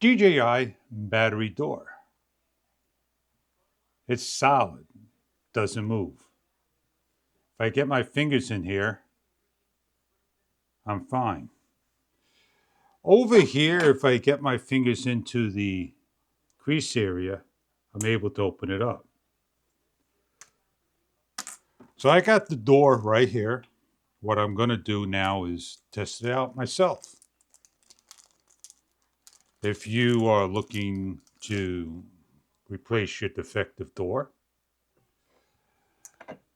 DJI battery door. It's solid, doesn't move. If I get my fingers in here, I'm fine. Over here, if I get my fingers into the crease area, I'm able to open it up. So I got the door right here. What I'm going to do now is test it out myself. If you are looking to replace your defective door,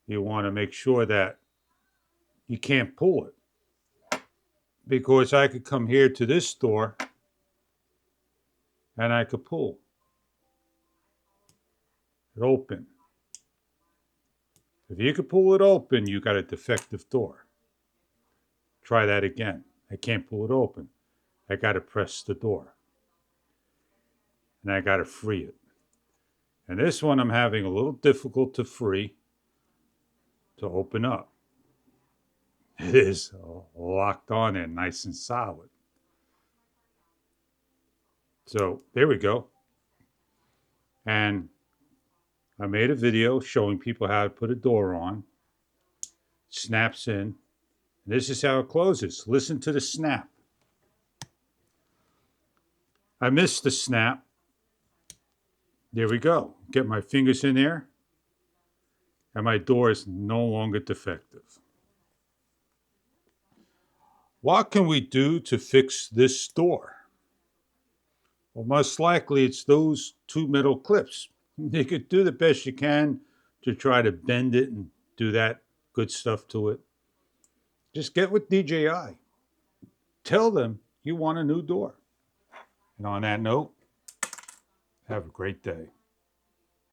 you want to make sure that you can't pull it. Because I could come here to this door and I could pull it open. If you could pull it open, you got a defective door. Try that again. I can't pull it open. I got to press the door. And I got to free it. And this one I'm having a little difficult to free to open up. It is locked on and nice and solid. So there we go. And I made a video showing people how to put a door on. Snaps in. And this is how it closes. Listen to the snap. I missed the snap. There we go. Get my fingers in there. And my door is no longer defective. What can we do to fix this door? Well, most likely it's those two metal clips. You could do the best you can to try to bend it and do that good stuff to it. Just get with DJI. Tell them you want a new door. And on that note, have a great day.